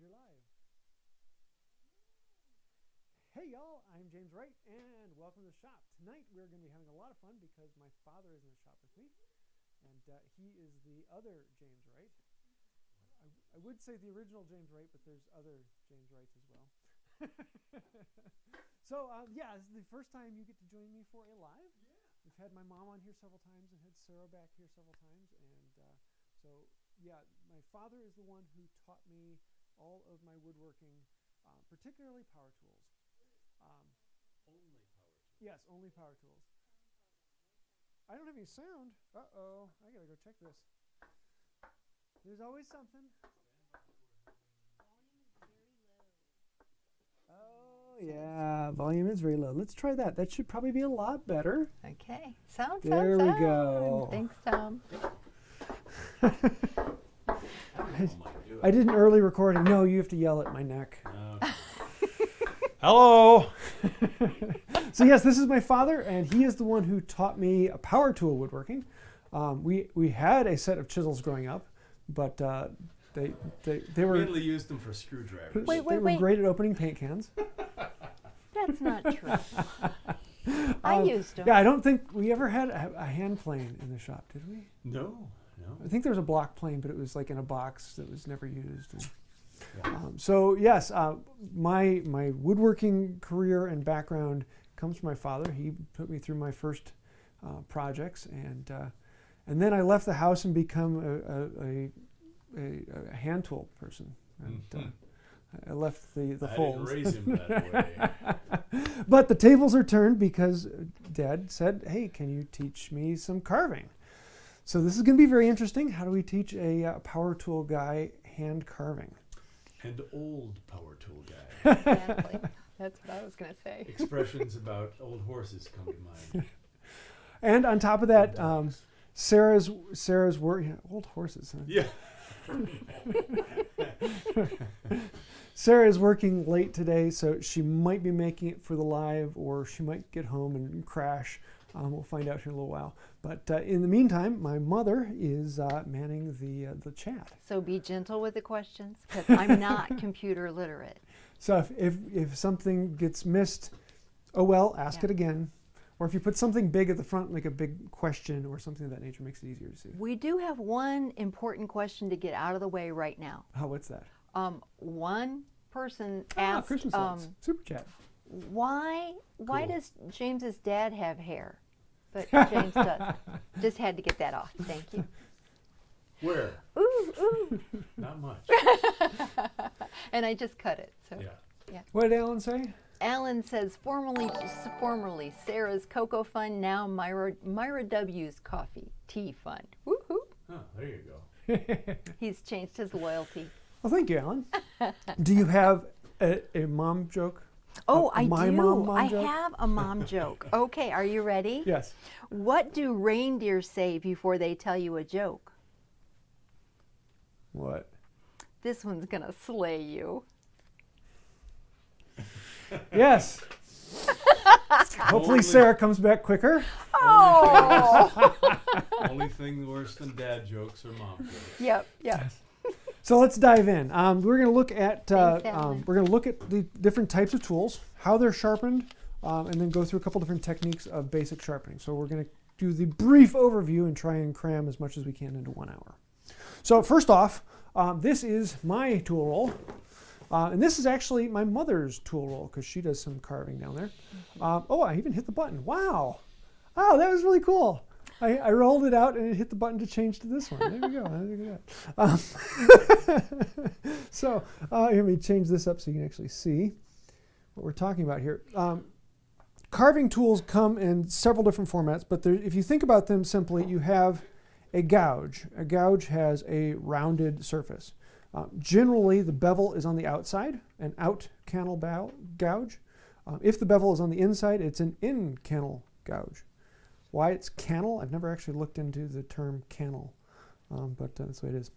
you're live. Hey y'all, I'm James Wright and welcome to the shop. Tonight we're going to be having a lot of fun because my father is in the shop with me and he is the other James Wright. I would say the original James Wright, but there's other James Wrights as well. So yeah, this is the first time you get to join me for a live. Yeah. We've had my mom on here several times and had Sarah back here several times, and so yeah, my father is the one who taught me all of my woodworking, particularly power tools. Only power tools? Yes, only power tools. I don't have any sound. Uh-oh, I gotta go check this. There's always something. Oh yeah, volume is very low. Let's try that. That should probably be a lot better. Okay, sound. There we go. Thanks, Tom. I did an early recording. No, you have to yell at my neck. Okay. Hello. So yes, this is my father, and he is the one who taught me power tool woodworking. We had a set of chisels growing up, but they were mainly used them for screwdrivers. They were great at opening paint cans. That's not true. I used them. Yeah, I don't think we ever had a hand plane in the shop, did we? No. I think there was a block plane, but it was like in a box that was never used. And, so yes, my woodworking career and background comes from my father. He put me through my first projects, and then I left the house and become a hand tool person. And I left the folds. I didn't raise him that way. But the tables are turned because Dad said, "Hey, can you teach me some carving?" So this is going to be very interesting. How do we teach a power tool guy hand carving? And old power tool guy. Exactly. That's what I was going to say. Expressions about old horses come to mind. And on top of that, Sarah's work. Yeah, old horses. Huh? Yeah. Sarah is working late today, so she might be making it for the live, or she might get home and crash. We'll find out here in a little while. But in the meantime, my mother is manning the chat. So be gentle with the questions, because I'm not computer literate. So if something gets missed, oh well, ask it again. Or if you put something big at the front, like a big question or something of that nature, makes it easier to see. We do have one important question to get out of the way right now. Oh, what's that? One person asked, Christmas lights. Super chat. Why Cool. does James's dad have hair? But James doesn't. Just had to get that off. Thank you. Where? Ooh. Not much. And I just cut it. So. Yeah. What did Alan say? Alan says, formerly Sarah's Cocoa Fund, now Myra W's Coffee Tea Fund. Woohoo! Oh, there you go. He's changed his loyalty. Well, thank you, Alan. Do you have a mom joke? Oh, I my do. Mom I joke? have a mom joke. Okay, are you ready? Yes. What do reindeer say before they tell you a joke? What? This one's gonna slay you. Yes. Hopefully Sarah comes back quicker. Oh! Only thing worse than dad jokes or mom jokes. Yep. So let's dive in. We're going to look at Alan. the different types of tools, how they're sharpened, and then go through a couple different techniques of basic sharpening. So we're going to do the brief overview and try and cram as much as we can into 1 hour. So first off, this is my tool roll. And this is actually my mother's tool roll because she does some carving down there. Oh, I even hit the button. Wow. Oh, that was really cool. I rolled it out and it hit the button to change to this one. There we go. Look at that. So let me change this up so you can actually see what we're talking about here. Carving tools come in several different formats, but if you think about them simply, you have a gouge. A gouge has a rounded surface. Generally, the bevel is on the outside, an out-cannel gouge. If the bevel is on the inside, it's an in-cannel gouge. Why it's cannel, I've never actually looked into the term cannel, but that's the way it is.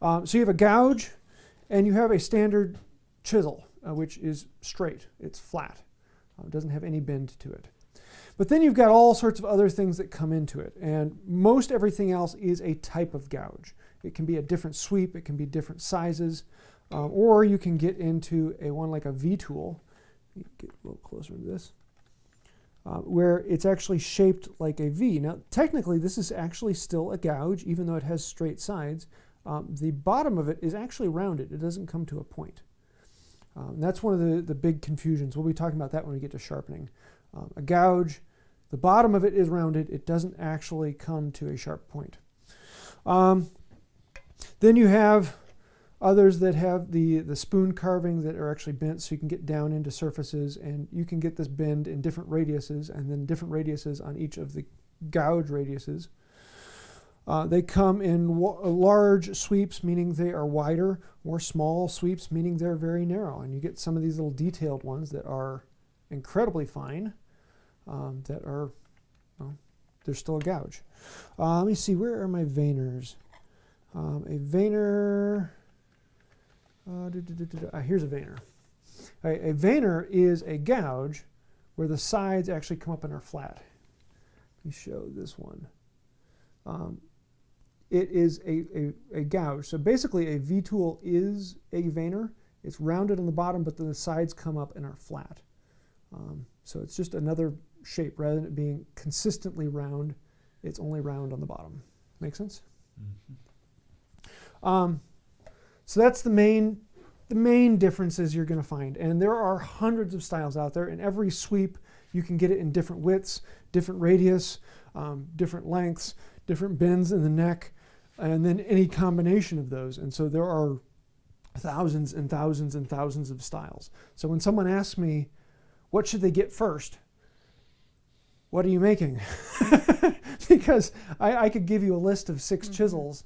So you have a gouge, and you have a standard chisel, which is straight. It's flat. It doesn't have any bend to it. But then you've got all sorts of other things that come into it, and most everything else is a type of gouge. It can be a different sweep, it can be different sizes. or you can get into one like a V-tool. Get a little closer to this. Where it's actually shaped like a V. Now, technically, this is actually still a gouge, even though it has straight sides. The bottom of it is actually rounded. It doesn't come to a point. And that's one of the big confusions. We'll be talking about that when we get to sharpening. A gouge, the bottom of it is rounded. It doesn't actually come to a sharp point. Then you have others that have the spoon carving that are actually bent so you can get down into surfaces, and you can get this bend in different radiuses and then different radiuses on each of the gouge radiuses. They come in large sweeps, meaning they are wider, or small sweeps, meaning they're very narrow. And you get some of these little detailed ones that are incredibly fine, that are, well, they're still a gouge. Let me see, where are my veiners? A veiner, here's a veiner. A veiner is a gouge where the sides actually come up and are flat. Let me show this one. It is a gouge. So basically a V-tool is a veiner. It's rounded on the bottom, but then the sides come up and are flat. So it's just another shape. Rather than it being consistently round, it's only round on the bottom. Make sense? Mm-hmm. So that's the main differences you're going to find. And there are hundreds of styles out there. In every sweep, you can get it in different widths, different radius, different lengths, different bends in the neck, and then any combination of those. And so there are thousands and thousands and thousands of styles. So when someone asks me, what should they get first? What are you making? Because I could give you a list of 6 chisels,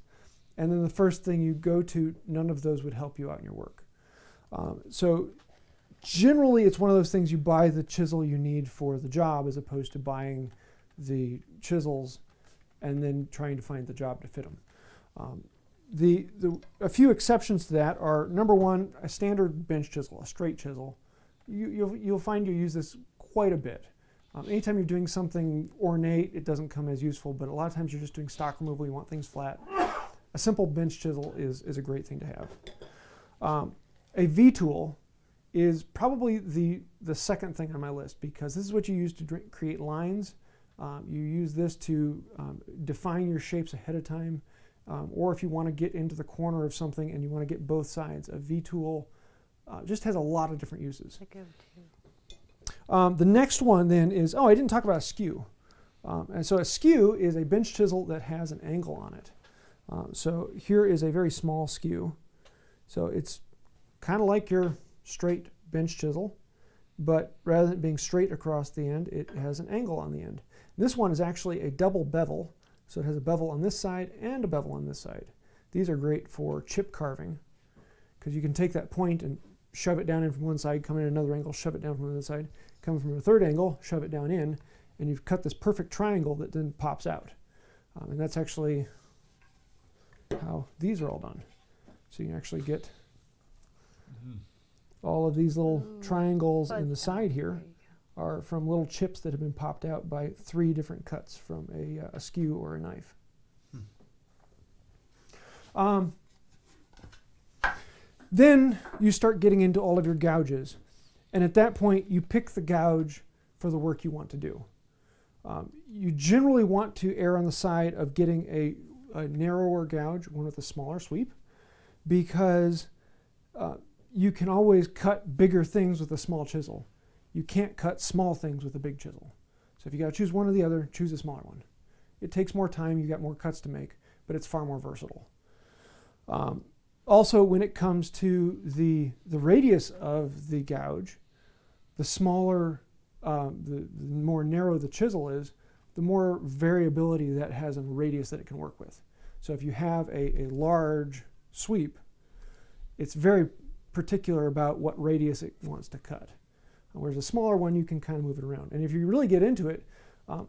and then the first thing you go to, none of those would help you out in your work. So generally, it's one of those things you buy the chisel you need for the job as opposed to buying the chisels and then trying to find the job to fit them. A few exceptions to that are, number one, a standard bench chisel, a straight chisel. You'll find you use this quite a bit. Anytime you're doing something ornate, it doesn't come as useful, but a lot of times you're just doing stock removal, you want things flat. A simple bench chisel is a great thing to have. A V-tool is probably the second thing on my list, because this is what you use to create lines. You use this to define your shapes ahead of time, or if you want to get into the corner of something and you want to get both sides. A V-tool just has a lot of different uses. The next one then is, I didn't talk about a skew. And so a skew is a bench chisel that has an angle on it. So here is a very small skew. So it's kind of like your straight bench chisel, but rather than being straight across the end, it has an angle on the end. This one is actually a double bevel, so it has a bevel on this side and a bevel on this side. These are great for chip carving, because you can take that point and shove it down in from one side, come in at another angle, shove it down from the other side, come from a third angle, shove it down in, and you've cut this perfect triangle that then pops out. And that's actually how these are all done. So you can actually get all of these little triangles in the side here are from little chips that have been popped out by 3 different cuts from a skew or a knife. Then you start getting into all of your gouges. And at that point, you pick the gouge for the work you want to do. You generally want to err on the side of getting a narrower gouge, one with a smaller sweep, because you can always cut bigger things with a small chisel. You can't cut small things with a big chisel. So if you got to choose one or the other, choose a smaller one. It takes more time, you got more cuts to make, but it's far more versatile. Also, when it comes to the radius of the gouge, the smaller, the more narrow the chisel is, the more variability that has in the radius that it can work with. So if you have a large sweep, it's very particular about what radius it wants to cut. Whereas a smaller one, you can kind of move it around. And if you really get into it,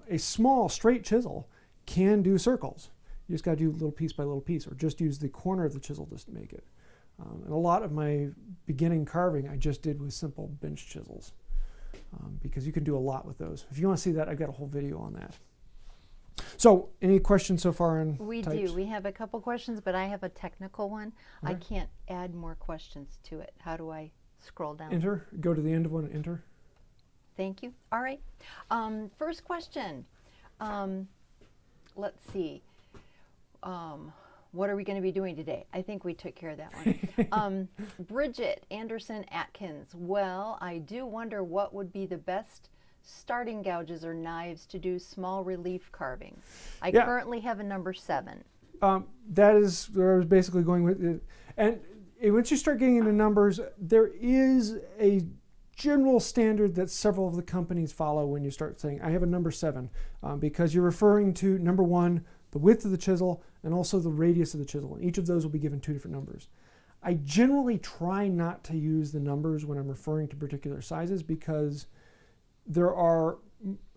a small straight chisel can do circles. You just got to do little piece by little piece, or just use the corner of the chisel just to make it. And a lot of my beginning carving I just did with simple bench chisels, because you can do a lot with those. If you want to see that, I've got a whole video on that. So, any questions so far on We types? do. We have a couple questions, but I have a technical one. I Okay. can't add more questions to it. How do I scroll down? Enter. Go to the end of one and enter. Thank you. All right. First question. Let's see. What are we going to be doing today? I think we took care of that one. Brigette Anderson-Atkins. Well, I do wonder what would be the best starting gouges or knives to do small relief carving. I Yeah. currently have a number 7. That is where I was basically going with it. And once you start getting into numbers, there is a general standard that several of the companies follow when you start saying, I have a number 7, because you're referring to number 1, the width of the chisel, and also the radius of the chisel. And each of those will be given 2 different numbers. I generally try not to use the numbers when I'm referring to particular sizes because there are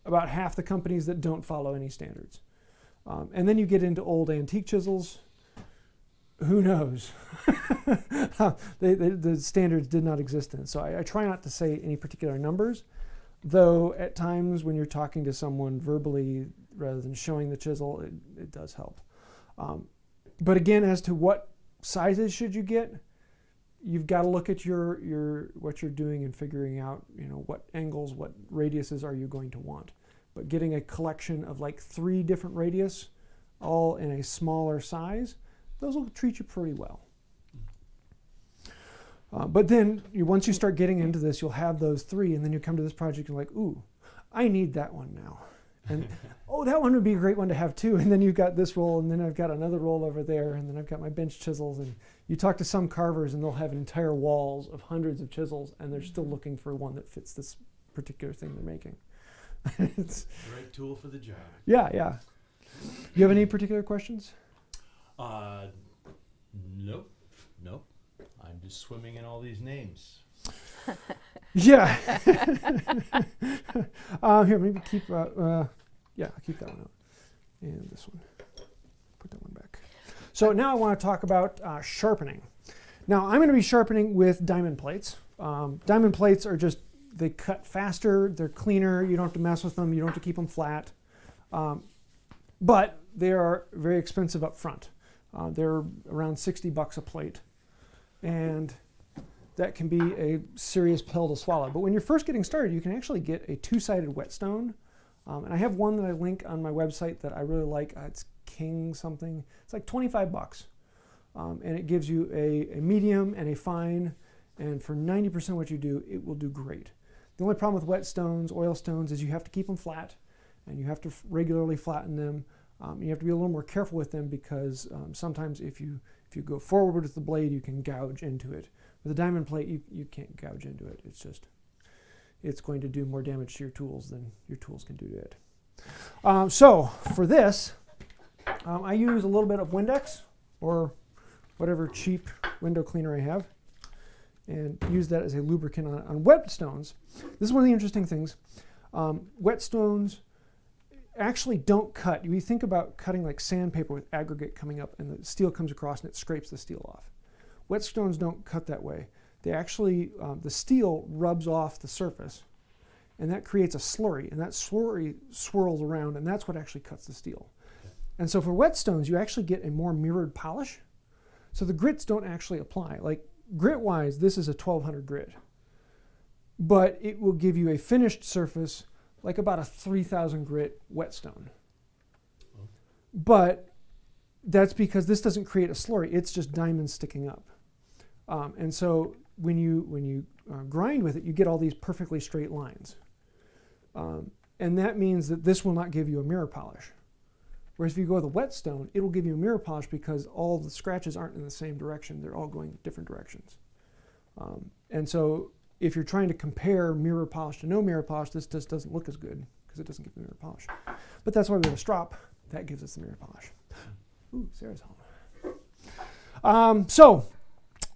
about half the companies that don't follow any standards. And then you get into old antique chisels. Who knows? The standards did not exist then. So I try not to say any particular numbers, though at times when you're talking to someone verbally rather than showing the chisel, it does help. But again, as to what sizes should you get, you've got to look at what you're doing and figuring out, what angles, what radiuses are you going to want. But getting a collection of like 3 different radius, all in a smaller size, those will treat you pretty well. But then once you start getting into this, you'll have those 3, and then you come to this project and you're like, ooh, I need that one now. And oh, that one would be a great one to have too. And then you've got this roll, and then I've got another roll over there, and then I've got my bench chisels. And you talk to some carvers, and they'll have entire walls of hundreds of chisels, and they're still looking for one that fits this particular thing they're making. It's, The right tool for the job. yeah, yeah. You have any particular questions? Nope. I'm just swimming in all these names. Yeah. Here, maybe keep. I'll keep that one out, and this one. Put that one back. So now I want to talk about sharpening. Now I'm going to be sharpening with diamond plates. Diamond plates are they cut faster. They're cleaner. You don't have to mess with them. You don't have to keep them flat. But they are very expensive up front. They're around $60 a plate, and that can be a serious pill to swallow. But when you're first getting started, you can actually get a 2-sided whetstone. And I have one that I link on my website that I really like. It's King something. It's like $25. And it gives you a medium and a fine. And for 90% what you do, it will do great. The only problem with whetstones, oil stones, is you have to keep them flat. And you have to regularly flatten them. You have to be a little more careful with them because sometimes if you go forward with the blade, you can gouge into it. With a diamond plate, you can't gouge into it. It's going to do more damage to your tools than your tools can do to it. So for this, I use a little bit of Windex or whatever cheap window cleaner I have, and use that as a lubricant on whetstones. This is one of the interesting things. Whetstones actually don't cut. You think about cutting like sandpaper with aggregate coming up, and the steel comes across and it scrapes the steel off. Whetstones don't cut that way. They actually, the steel rubs off the surface, and that creates a slurry, and that slurry swirls around, and that's what actually cuts the steel. And so for whetstones, you actually get a more mirrored polish. So the grits don't actually apply. Like grit-wise, this is a 1200 grit, but it will give you a finished surface like about a 3000 grit whetstone. But that's because this doesn't create a slurry. It's just diamonds sticking up. And so when you grind with it, you get all these perfectly straight lines. And that means that this will not give you a mirror polish. Whereas if you go with a whetstone, it will give you a mirror polish because all the scratches aren't in the same direction. They're all going different directions. And so if you're trying to compare mirror polish to no mirror polish, this just doesn't look as good because it doesn't give the mirror polish. But that's why we have a strop. That gives us the mirror polish. Ooh, Sarah's home. So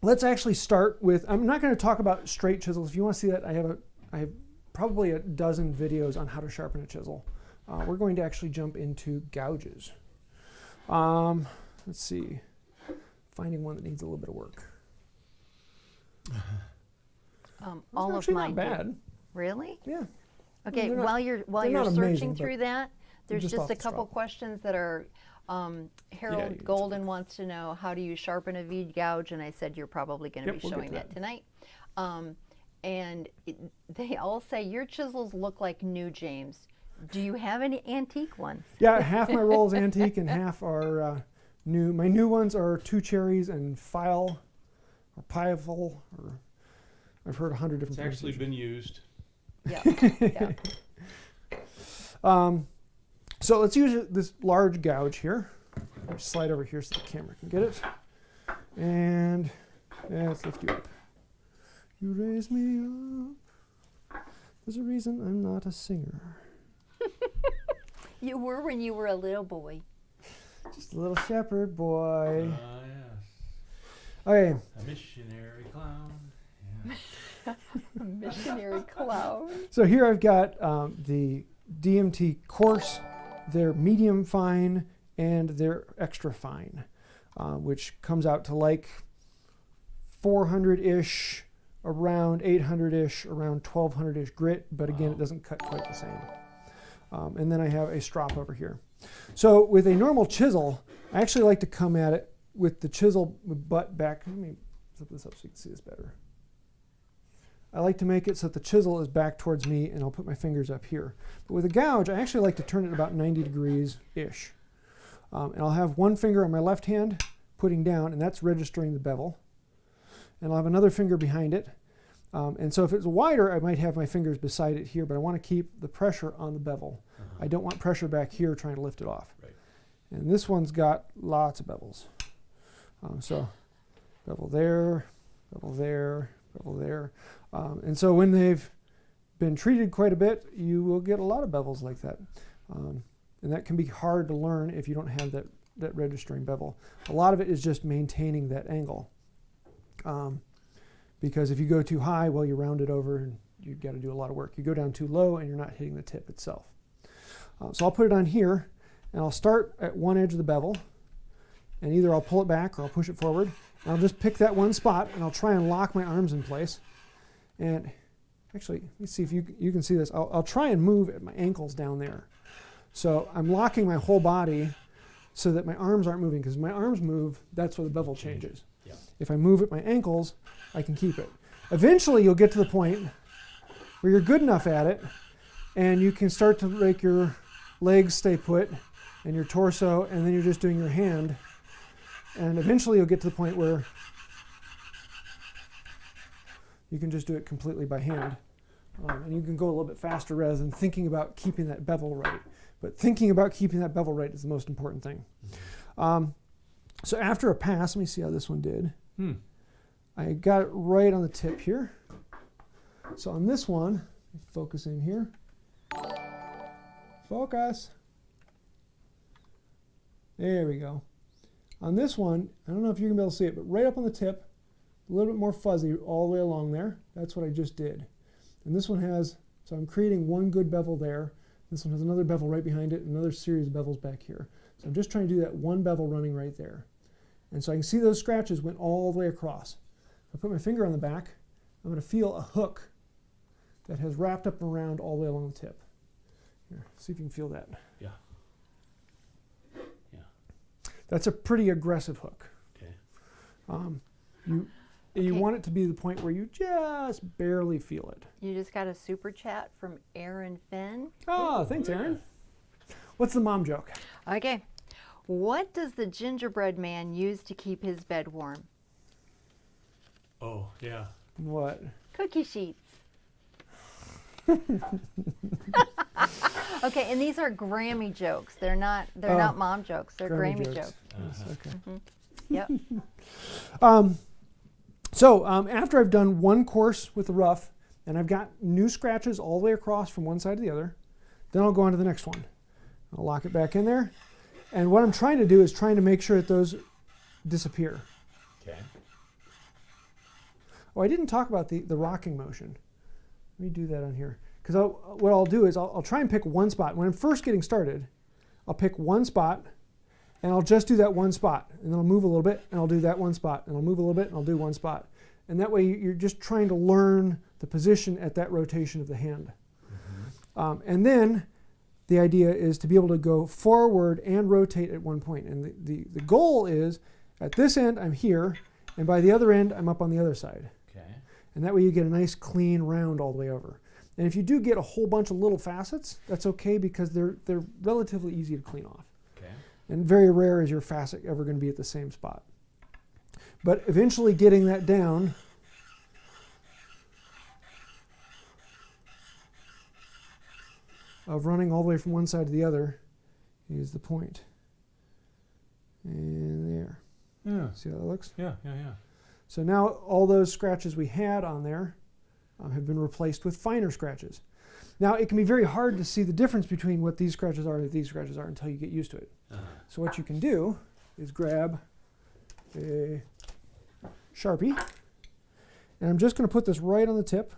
let's actually start with, I'm not going to talk about straight chisels. If you want to see that, I have probably a dozen videos on how to sharpen a chisel. We're going to actually jump into gouges. Let's see. Finding one that needs a little bit of work. All of actually mine not do. bad. Really? Yeah. Okay, They're not- while you're not searching amazing, through that, There's Just just off a the couple strop. questions that are, Harold you can Golden wants to know, how do you sharpen a v-gouge? And I said you're probably going to Yep, be we'll get showing to that that. tonight. They all say your chisels look like new, James. Do you have any antique ones? Yeah, half my roll is antique and half are new. My new ones are 2 cherries and file or pieful, or I've heard 100 different It's actually pronunciations. been used. Yeah. So let's use this large gouge here. I'll slide over here so the camera can get it. And let's lift you up. You raise me up. There's a reason I'm not a singer. You were when you were a little boy. Just a little shepherd boy. Yes. Okay, A missionary clown. Yeah. Missionary clown. so here I've got the DMT coarse, their medium fine, and their extra fine, which comes out to like 400-ish, around 800-ish, around 1200-ish grit, but again, it doesn't cut quite the same. And then I have a strop over here. So with a normal chisel, I actually like to come at it with the chisel butt back. Let me flip this up so you can see this better. I like to make it so that the chisel is back towards me, and I'll put my fingers up here. But with a gouge, I actually like to turn it about 90 degrees-ish. And I'll have one finger on my left hand putting down, and that's registering the bevel. And I'll have another finger behind it. And so if it's wider, I might have my fingers beside it here, but I want to keep the pressure on the bevel. I don't want pressure back here trying to lift it off. Right. And this one's got lots of bevels. So bevel there, bevel there, bevel there. And so when they've been treated quite a bit, you will get a lot of bevels like that. And that can be hard to learn if you don't have that registering bevel. A lot of it is just maintaining that angle. Because if you go too high, well, you round it over and you've got to do a lot of work. You go down too low and you're not hitting the tip itself. So I'll put it on here, and I'll start at one edge of the bevel, and either I'll pull it back or I'll push it forward. And I'll just pick that one spot, and I'll try and lock my arms in place. And actually, let me see if you can see this. I'll try and move at my ankles down there. So I'm locking my whole body so that my arms aren't moving, because my arms move, that's where the bevel changes. Yeah. If I move at my ankles, I can keep it. Eventually, you'll get to the point where you're good enough at it, and you can start to make your legs stay put and your torso, and then you're just doing your hand. And eventually, you'll get to the point where you can just do it completely by hand. And you can go a little bit faster rather than thinking about keeping that bevel right. But thinking about keeping that bevel right is the most important thing. So after a pass, let me see how this one did. I got it right on the tip here. So on this one, focus in here. Focus. There we go. On this one, I don't know if you're going to be able to see it, but right up on the tip, a little bit more fuzzy all the way along there. That's what I just did. And this one has, so I'm creating one good bevel there. This one has another bevel right behind it, another series of bevels back here. So I'm just trying to do that one bevel running right there. And so I can see those scratches went all the way across. If I put my finger on the back, I'm going to feel a hook that has wrapped up around all the way along the tip. Here, see if you can feel that. Yeah. Yeah. That's a pretty aggressive hook. Okay. You want it to be the point where you just barely feel it. You just got a super chat from Aaron Fenn. Oh, thanks, Aaron. What's the mom joke? Okay. What does the gingerbread man use to keep his bed warm? Oh, yeah. What? Cookie sheets. Okay, and these are Grammy jokes. They're not mom jokes. They're Grammy jokes. Yes, okay. Yep. So after I've done one course with the rough, and I've got new scratches all the way across from one side to the other, then I'll go on to the next one. I'll lock it back in there. And what I'm trying to do is trying to make sure that those disappear. Okay. Oh, I didn't talk about the rocking motion. Let me do that on here. Because what I'll do is I'll try and pick one spot. When I'm first getting started, I'll pick one spot, and I'll just do that one spot. And then I'll move a little bit, and I'll do that one spot. And I'll move a little bit, and I'll do one spot. And that way you're just trying to learn the position at that rotation of the hand. And then the idea is to be able to go forward and rotate at one point. And the goal is, at this end, I'm here, and by the other end, I'm up on the other side. Okay. And that way you get a nice clean round all the way over. And if you do get a whole bunch of little facets, that's okay because they're relatively easy to clean off. Okay. And very rare is your facet ever going to be at the same spot. But eventually getting that down of running all the way from one side to the other is the point. And there. Yeah. See how that looks? Yeah. So now all those scratches we had on there have been replaced with finer scratches. Now it can be very hard to see the difference between what these scratches are and these scratches are until you get used to it. So what you can do is grab a Sharpie, and I'm just going to put this right on the tip,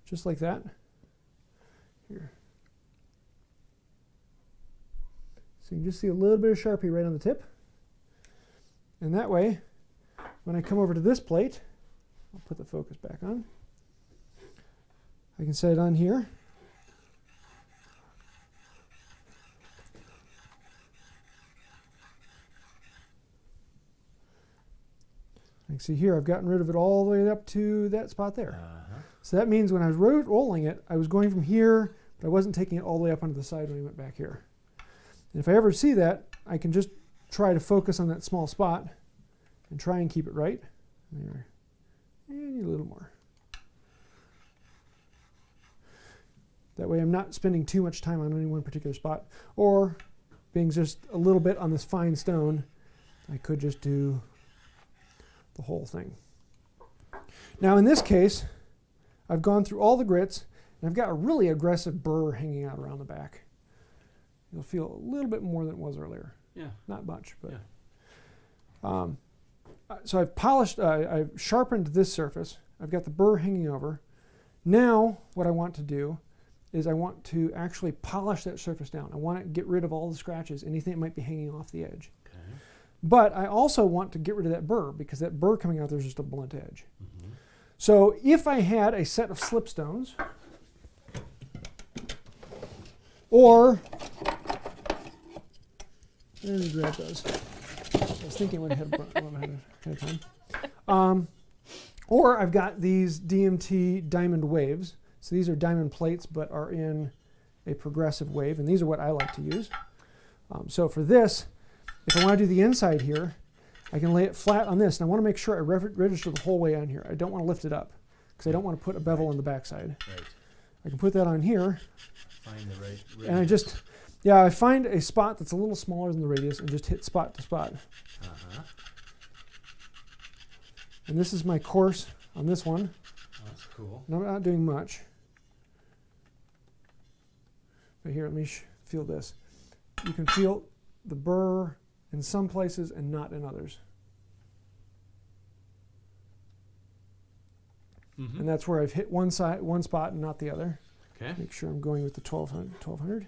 just like that. Here. So you can just see a little bit of Sharpie right on the tip. And that way, when I come over to this plate, I'll put the focus back on. I can set it on here. You can see here I've gotten rid of it all the way up to that spot there. So that means when I was rolling it, I was going from here, but I wasn't taking it all the way up onto the side when I went back here. And if I ever see that, I can just try to focus on that small spot and try and keep it right. There. And a little more. That way I'm not spending too much time on any one particular spot. Or being just a little bit on this fine stone, I could just do the whole thing. Now in this case, I've gone through all the grits, and I've got a really aggressive burr hanging out around the back. You'll feel a little bit more than it was earlier. Yeah. Not much, but. Yeah. So I've polished, I've sharpened this surface. I've got the burr hanging over. Now what I want to do is I want to actually polish that surface down. I want to get rid of all the scratches, anything that might be hanging off the edge. Okay. But I also want to get rid of that burr because that burr coming out there's just a blunt edge. So if I had a set of slipstones, or let me grab those. I was thinking ahead of time. Or I've got these DMT diamond waves. So these are diamond plates, but are in a progressive wave, and these are what I like to use. So for this, if I want to do the inside here, I can lay it flat on this, and I want to make sure I register the whole way on here. I don't want to lift it up, because I don't want to put a bevel on the backside. Right. I can put that on here, Find the right radius. and I just, I find a spot that's a little smaller than the radius, and just hit spot to spot. And this is my course on this one. Oh, that's cool. And I'm not doing much. But here, let me feel this. You can feel the burr in some places and not in others. And that's where I've hit one spot and not the other. Okay. Make sure I'm going with the 1200.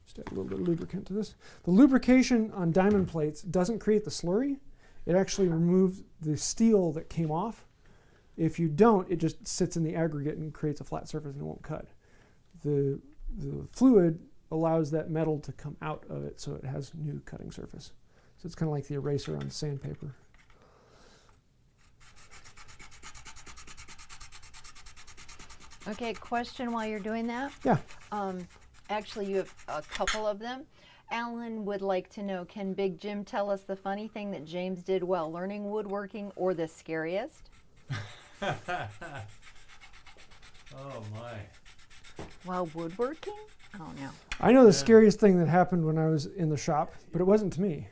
Just add a little bit of lubricant to this. The lubrication on diamond plates doesn't create the slurry. It actually removes the steel that came off. If you don't, it just sits in the aggregate and creates a flat surface and it won't cut. The fluid allows that metal to come out of it so it has new cutting surface. So it's kind of like the eraser on sandpaper. Okay, question while you're doing that. Yeah. Actually, you have a couple of them. Alan would like to know, can Big Jim tell us the funny thing that James did while learning woodworking, or the scariest? Oh my. While woodworking? Oh no. I know the scariest thing that happened when I was in the shop, but it wasn't to me.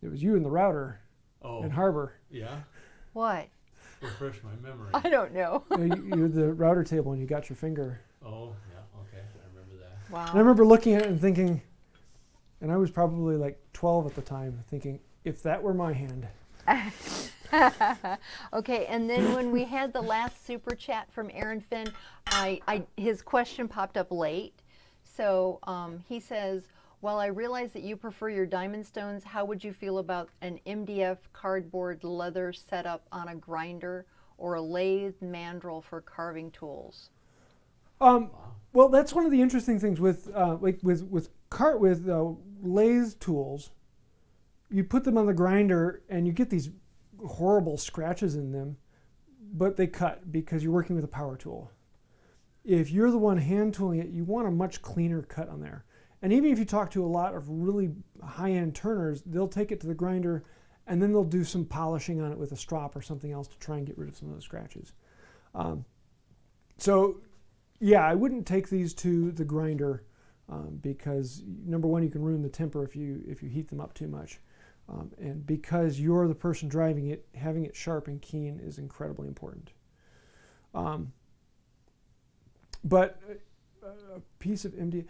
It was you and the router in Harbor. Yeah? What? Refresh my memory. I don't know. You're the router table and you got your finger. Oh, yeah, okay. I remember that. Wow. And I remember looking at it and thinking, and I was probably like 12 at the time, thinking, if that were my hand. Okay, and then when we had the last super chat from Aaron Finn, his question popped up late. So he says, while I realize that you prefer your diamond stones, how would you feel about an MDF cardboard leather setup on a grinder or a lathe mandrel for carving tools? Well, that's one of the interesting things with lathe tools. You put them on the grinder and you get these horrible scratches in them, but they cut because you're working with a power tool. If you're the one hand tooling it, you want a much cleaner cut on there. And even if you talk to a lot of really high-end turners, they'll take it to the grinder and then they'll do some polishing on it with a strop or something else to try and get rid of some of those scratches. So yeah, I wouldn't take these to the grinder because number one, you can ruin the temper if you heat them up too much. And because you're the person driving it, having it sharp and keen is incredibly important. But a piece of MDF,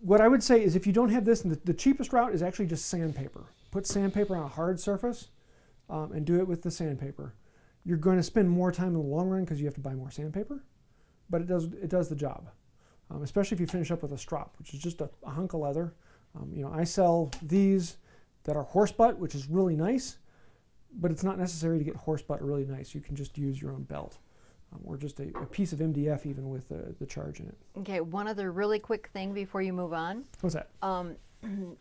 what I would say is if you don't have this, and the cheapest route is actually just sandpaper. Put sandpaper on a hard surface and do it with the sandpaper. You're going to spend more time in the long run because you have to buy more sandpaper, but it does the job. Especially if you finish up with a strop, which is just a hunk of leather. I sell these that are horse butt, which is really nice, but it's not necessary to get horse butt really nice. You can just use your own belt or just a piece of MDF even with the charge in it. Okay, one other really quick thing before you move on. What's that?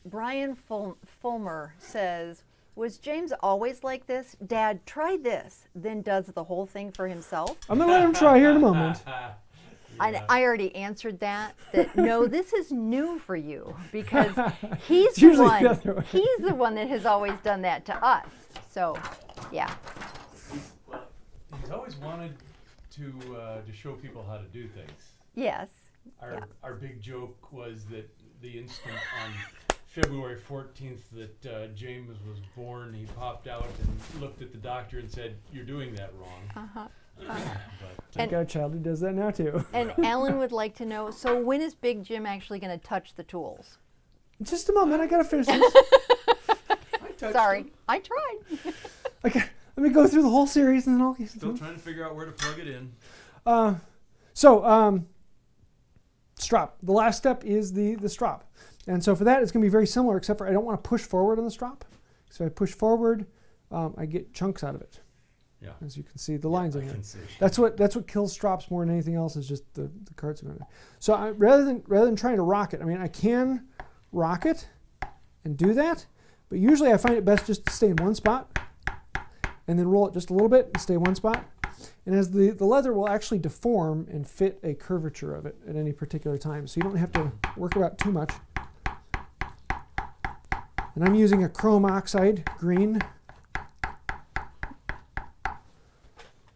Brian Fulmer says, was James always like this? Dad tried this, then does the whole thing for himself? I'm going to let him try here in a moment. I already answered that no, this is new for you because he's It's the usually one. the other way. He's the one that has always done that to us. So, yeah. Well, he's always wanted to show people how to do things. Yes. Our big joke was that the instant on February 14th that James was born, he popped out and looked at the doctor and said, "You're doing that wrong." I've got a child who does that now too. And Alan would like to know, so when is Big Jim actually going to touch the tools? Just a moment, I got to finish this. Sorry, I tried. Okay, let me go through the whole series and then I'll... Still trying to figure out where to plug it in. Strop. The last step is the strop. And so for that, it's going to be very similar, except for I don't want to push forward on the strop. So if I push forward, I get chunks out of it. Yeah. As you can see, the lines in I there. can see. That's what kills strops more than anything else is just the carts are going to. So rather than trying to rock it, I mean, I can rock it and do that, but usually I find it best just to stay in one spot and then roll it just a little bit and stay in one spot. And as the leather will actually deform and fit a curvature of it at any particular time. So you don't have to work about too much. And I'm using a chrome oxide green.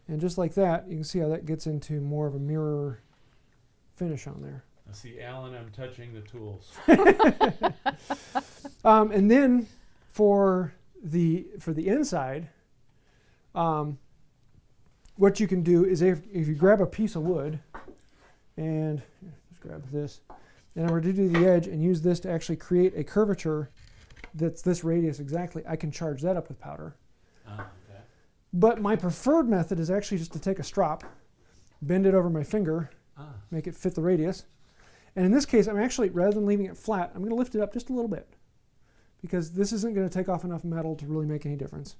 And just like that, you can see how that gets into more of a mirror finish on there. I see, Alan, I'm touching the tools. And then for the inside, what you can do is if you grab a piece of wood and just grab this, and I'm going to do the edge and use this to actually create a curvature that's this radius exactly, I can charge that up with powder. Okay. But my preferred method is actually just to take a strop, bend it over my finger, make it fit the radius. And in this case, I'm actually, rather than leaving it flat, I'm going to lift it up just a little bit because this isn't going to take off enough metal to really make any difference.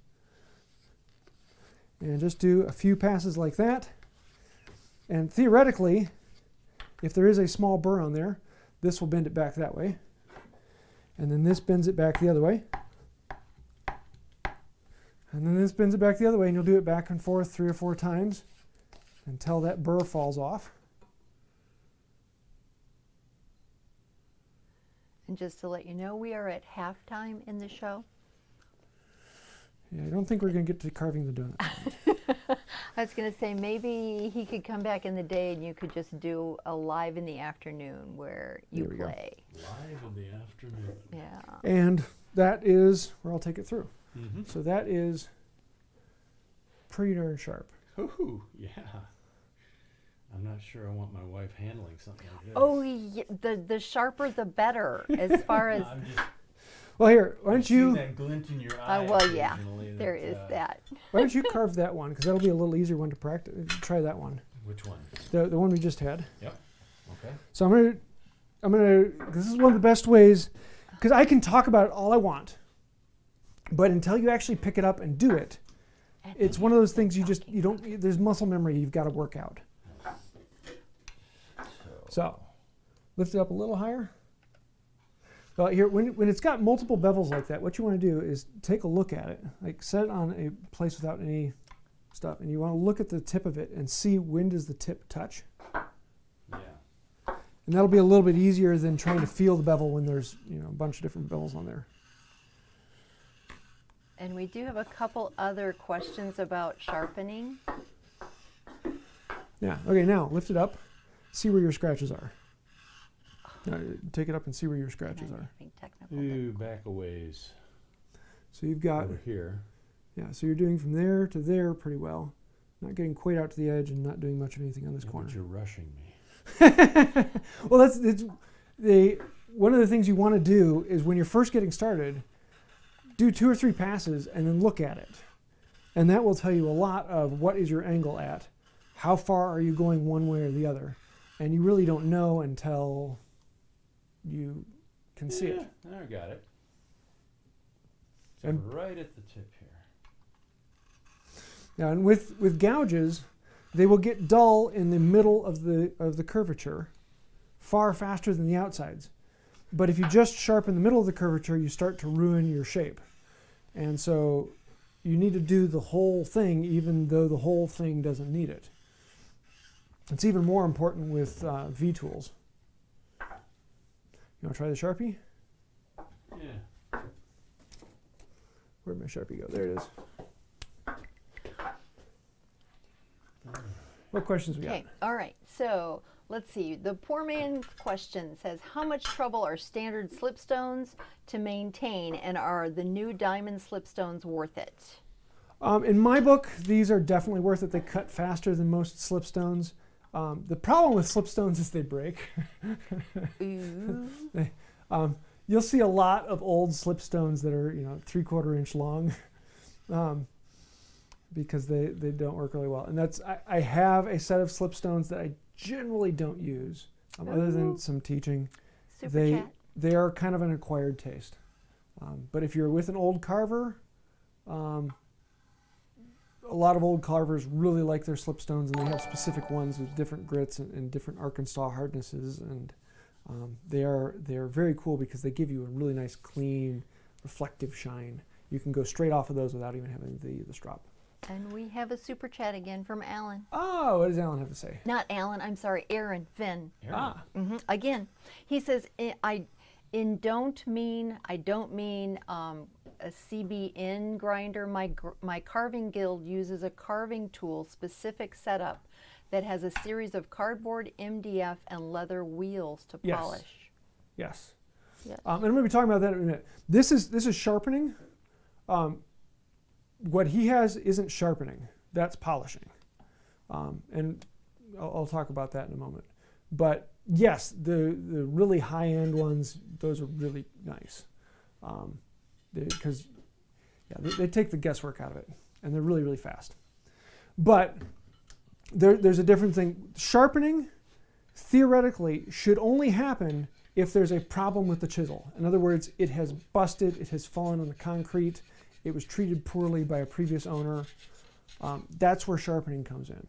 And just do a few passes like that. And theoretically, if there is a small burr on there, this will bend it back that way. And then this bends it back the other way. And then this bends it back the other way, and you'll do it back and forth 3 or 4 times until that burr falls off. And just to let you know, we are at halftime in the show. Yeah, I don't think we're going to get to carving the donut. I was going to say maybe he could come back in the day and you could just do a live in the afternoon where you play. Live in the afternoon. Yeah. And that is where I'll take it through. Mm-hmm. So that is pretty darn sharp. Ooh, yeah. I'm not sure I want my wife handling something like this. Oh, yeah, the sharper the better as far as... I'm just, Well, here, why don't see you that glint in your eye well, yeah, occasionally there is that. why don't you carve that one because that'll be a little easier one to practice. Try that one. Which one? The one we just had. Yep. Okay. So I'm gonna this is one of the best ways because I can talk about it all I want, but until you actually pick it up and do it, it's one of those things you don't, there's muscle memory you've got to work out. So, lift it up a little higher. So here, when it's got multiple bevels like that, what you want to do is take a look at it, like set it on a place without any stuff, and you want to look at the tip of it and see when does the tip touch. Yeah. And that'll be a little bit easier than trying to feel the bevel when there's a bunch of different bevels on there. And we do have a couple other questions about sharpening. Yeah. Okay. Now lift it up. See where your scratches are. Now, take it up and see where your scratches are. Ooh, back a ways. So you've got over here. Yeah. So you're doing from there to there pretty well. Not getting quite out to the edge and not doing much of anything on this corner. But you're rushing me. Well, one of the things you want to do is when you're first getting started, do 2 or 3 passes and then look at it. And that will tell you a lot of what is your angle at, how far are you going one way or the other. And you really don't know until you can see it. I got it. So And- right at the tip here. Now, and with gouges, they will get dull in the middle of the curvature far faster than the outsides. But if you just sharpen the middle of the curvature, you start to ruin your shape. And so you need to do the whole thing, even though the whole thing doesn't need it. It's even more important with V-tools. You want to try the Sharpie? Yeah. Where'd my Sharpie go? There it is. What questions we got? Okay, all right. So let's see. The poor man question says, how much trouble are standard slipstones to maintain, and are the new diamond slipstones worth it? In my book, these are definitely worth it. They cut faster than most slipstones. The problem with slipstones is they break. Ooh. You'll see a lot of old slipstones that are 3/4 inch long because they don't work really well. And I have a set of slipstones that I generally don't use other than some teaching. Super chat. They are kind of an acquired taste. But if you're with an old carver, a lot of old carvers really like their slipstones, and they have specific ones with different grits and different Arkansas hardnesses, and they are very cool because they give you a really nice, clean, reflective shine. You can go straight off of those without even having the strop. And we have a super chat again from Alan. Oh, what does Alan have to say? Not Alan, I'm sorry, Aaron Fenn. Ah, Again, he says, I don't mean a CBN grinder. My carving guild uses a carving tool specific setup that has a series of cardboard, MDF, and leather wheels to Yes. polish. yes. Yes. And I'm going to be talking about that in a minute. This is sharpening. What he has isn't sharpening. That's polishing. And I'll talk about that in a moment. But yes, the really high-end ones, those are really nice. Because they take the guesswork out of it, and they're really, really fast. But there's a different thing. Sharpening, theoretically, should only happen if there's a problem with the chisel. In other words, it has busted, it has fallen on the concrete, it was treated poorly by a previous owner. That's where sharpening comes in.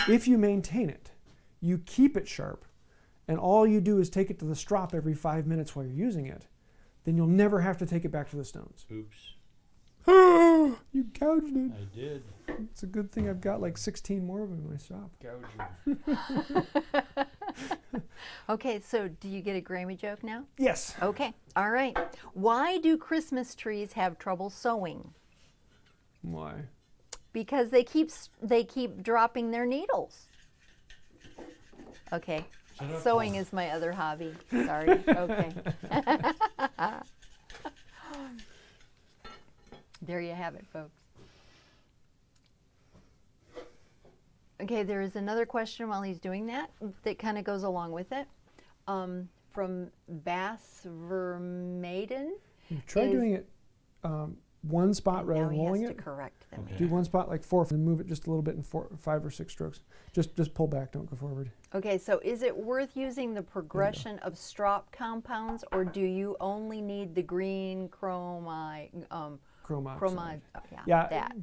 If you maintain it, you keep it sharp, and all you do is take it to the strop every 5 minutes while you're using it, then you'll never have to take it back to the stones. Oops. You gouged it. I did. It's a good thing I've got like 16 more of them in my shop. Gouger. Okay, so do you get a Grammy joke now? Yes. Okay, all right. Why do Christmas trees have trouble sewing? Why? Because they keep dropping their needles. Okay. Shut up, Sewing Paul. is my other hobby. Sorry. Okay. There you have it, folks. Okay, there is another question while he's doing that kind of goes along with it. From Bas Vermeyden. Try doing it one spot rather Now than he rolling has it. to correct them. Okay. Do one spot like 4 and move it just a little bit in 5 or 6 strokes. Just pull back, don't go forward. Okay, so is it worth using the progression of strop compounds, or do you only need the green chromide? Chroma. Chromide. Oh, yeah, Yeah. that.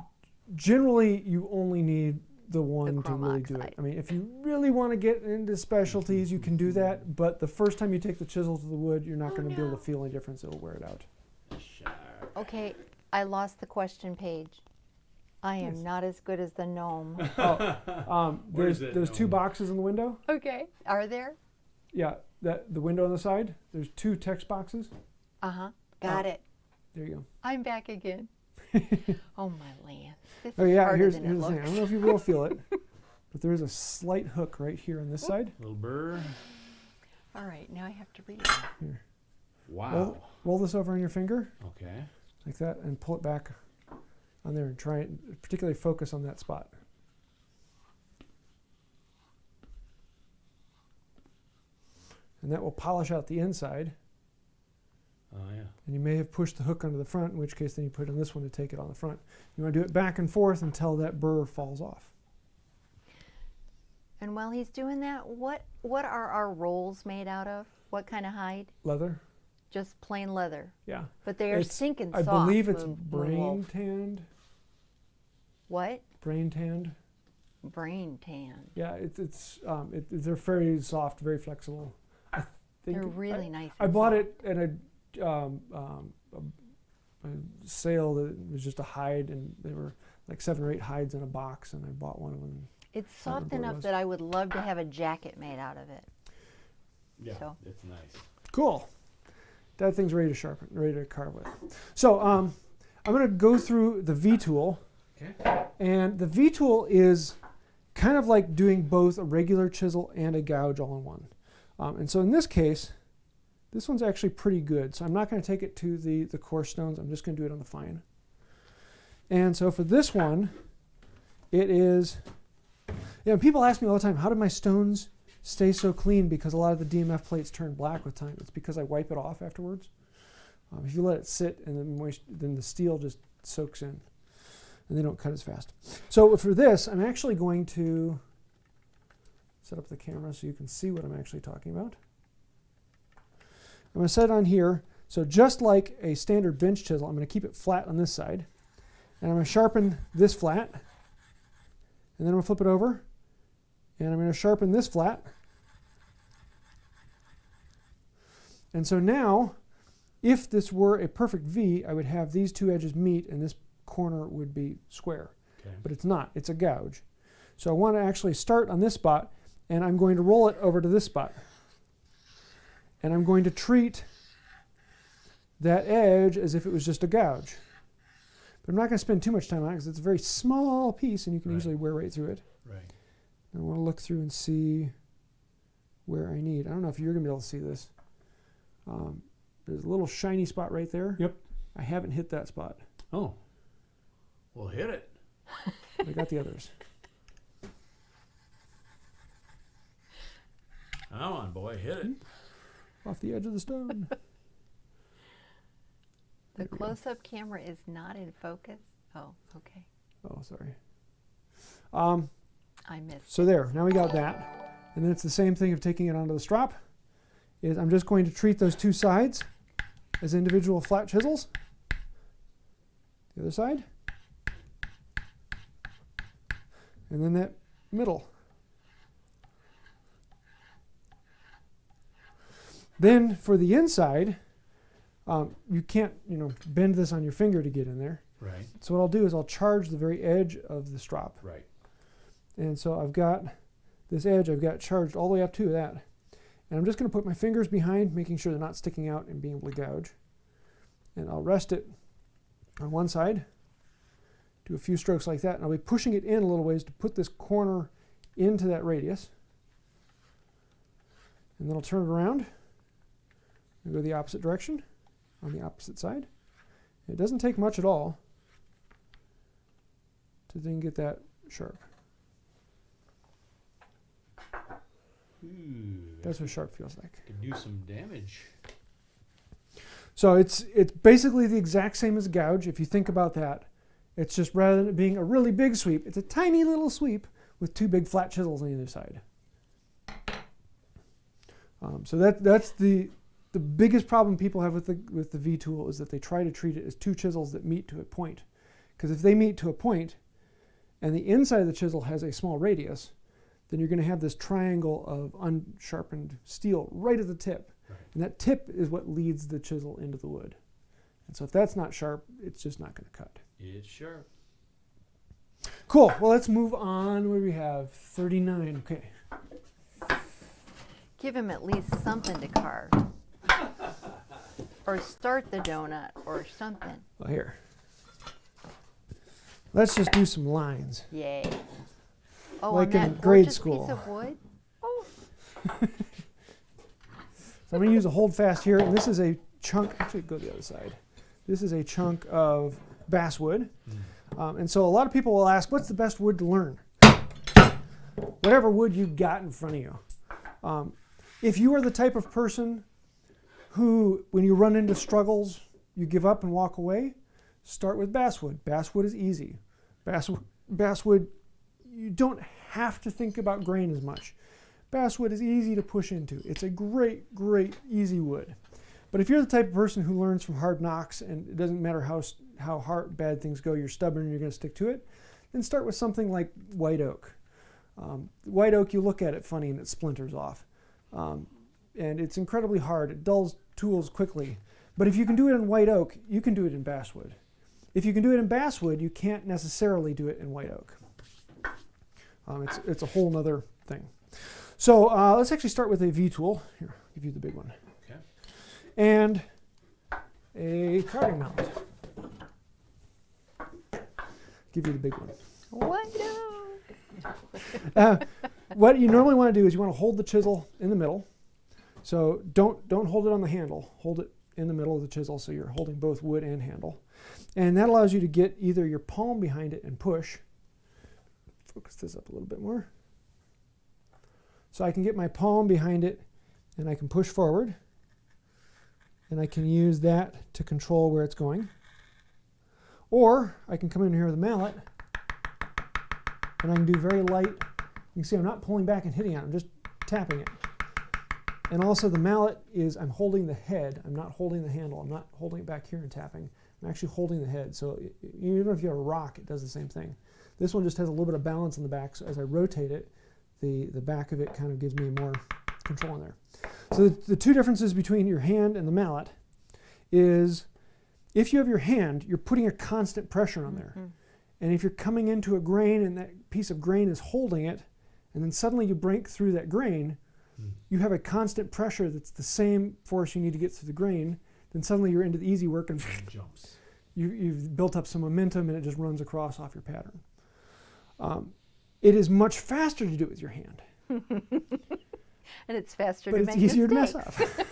generally you only need the one to chrome really do it. oxide. I mean, if you really want to get into specialties, you can do that, but the first time you take the chisel to the wood, you're not going to be able to feel any difference. It'll wear it out. Sharp. Okay, I lost the question page. I am Yes. not as good as the gnome. Where's There's that two gnome? boxes in the window. Okay, are there? Yeah, the window on the side. There's 2 text boxes. Uh-huh, got it. There you I'm back again. Oh my land. This go. Oh is yeah, harder here's than the it thing. I looks. don't know if you will feel it, but there is a slight hook right here on this side. Little burr. All right, now I have to read it. Here. Wow. Roll this over on your finger Okay. like that, and pull it back on there, and try and particularly focus on that spot. And that will polish out the inside. Oh yeah. And you may have pushed the hook onto the front, in which case then you put it on this one to take it on the front. You want to do it back and forth until that burr falls off. And while he's doing that, what are our rolls made out of? What kind of hide? Leather, Just plain leather. yeah. But they are It's- stinking I soft. believe it's Moon brain Wolf. tanned. What? Brain tanned. Brain tan. Yeah, they're very soft, very flexible. I think They're really nice. I and bought soft. it at a sale that was just a hide, and they were like 7 or 8 hides in a box, and I bought one of them. It's I don't soft remember what it enough was. that I would love to have a jacket made out of it. Yeah. So. It's nice. Cool. That thing's ready to sharpen, ready to carve with. So I'm going to go through the V tool, Okay. and the V tool is kind of like doing both a regular chisel and a gouge all in one. And so in this case, this one's actually pretty good. So I'm not going to take it to the coarse stones. I'm just going to do it on the fine. And so for this one, it is, people ask me all the time, how do my stones stay so clean? Because a lot of the DMF plates turn black with time. It's because I wipe it off afterwards. If you let it sit, and then the steel just soaks in, and they don't cut as fast. So for this, I'm actually going to set up the camera so you can see what I'm actually talking about. I'm going to set it on here. So just like a standard bench chisel, I'm going to keep it flat on this side. And I'm going to sharpen this flat. And then I'm going to flip it over. And I'm going to sharpen this flat. And so now, if this were a perfect V, I would have these 2 edges meet, and this corner would be square. Okay. But it's not. It's a gouge. So I want to actually start on this spot, and I'm going to roll it over to this spot. And I'm going to treat that edge as if it was just a gouge. But I'm not going to spend too much time on it because it's a very small piece, and you can Right. easily wear right through it. Right. And I want to look through and see where I need. I don't know if you're going to be able to see this. There's a little shiny spot right there. Yep. I haven't hit that spot. Oh. Well, hit it. But I got the others. Come on, boy, hit it. Off the edge of the stone. The There we go. close-up camera is not in focus. Oh, okay. Oh, sorry. I missed. So there, now we got that. And then it's the same thing of taking it onto the strop. Is I'm just going to treat those 2 sides as individual flat chisels. The other side. And then that middle. Then for the inside, you can't, bend this on your finger to get in there. Right. So what I'll do is I'll charge the very edge of the strop. Right. And so I've got this edge, I've got charged all the way up to that. And I'm just going to put my fingers behind, making sure they're not sticking out and being able to gouge. And I'll rest it on one side, do a few strokes like that, and I'll be pushing it in a little ways to put this corner into that radius. And then I'll turn it around and go the opposite direction on the opposite side. It doesn't take much at all to then get that sharp. Ooh, That's what sharp feels like. could do some damage. So it's basically the exact same as a gouge. If you think about that, it's just rather than it being a really big sweep, it's a tiny little sweep with 2 big flat chisels on either side. So that's the biggest problem people have with the V tool is that they try to treat it as 2 chisels that meet to a point. Because if they meet to a point, and the inside of the chisel has a small radius, then you're going to have this triangle of unsharpened steel right at the tip. Right. And that tip is what leads the chisel into the wood. And so if that's not sharp, it's just not going to cut. It's sharp. Cool. Well, let's move on. What do we have? 39. Okay. Give him at least something to carve. Or start the donut or something. Well, here. Let's just do some lines. Yay. Oh, Like on in that grade gorgeous school. piece of wood? Oh, So I'm going to use a hold fast here, and this is a chunk. Actually, go the other side. This is a chunk of basswood. And so a lot of people will ask, what's the best wood to learn? Whatever wood you've got in front of you. If you are the type of person who, when you run into struggles, you give up and walk away, start with basswood. Basswood is easy. Basswood, you don't have to think about grain as much. Basswood is easy to push into. It's a great, easy wood. But if you're the type of person who learns from hard knocks and it doesn't matter how hard bad things go, you're stubborn and you're going to stick to it, then start with something like white oak. White oak, you look at it funny and it splinters off. And it's incredibly hard. It dulls tools quickly. But if you can do it in white oak, you can do it in basswood. If you can do it in basswood, you can't necessarily do it in white oak. It's a whole nother thing. So let's actually start with a V-tool. Here, I'll give you the big one. Okay. And a carving mallet. Give you the big one. white oak. What you normally want to do is you want to hold the chisel in the middle. So don't hold it on the handle. Hold it in the middle of the chisel so you're holding both wood and handle. And that allows you to get either your palm behind it and push. Focus this up a little bit more. So I can get my palm behind it and I can push forward. And I can use that to control where it's going. Or I can come in here with a mallet and I can do very light. You can see I'm not pulling back and hitting it, I'm just tapping it. And also the mallet is, I'm holding the head, I'm not holding the handle, I'm not holding it back here and tapping. I'm actually holding the head. So even if you have a rock, it does the same thing. This one just has a little bit of balance in the back, so as I rotate it, the back of it kind of gives me more control in there. So the two differences between your hand and the mallet is if you have your hand, you're putting a constant pressure on there. And if you're coming into a grain and that piece of grain is holding it, and then suddenly you break through that grain, you have a constant pressure that's the same force you need to get through the grain, then suddenly you're into the easy work and It jumps. you've built up some momentum and it just runs across off your pattern. It is much faster to do it with your hand. And it's faster But to it's make easier to mess mistakes.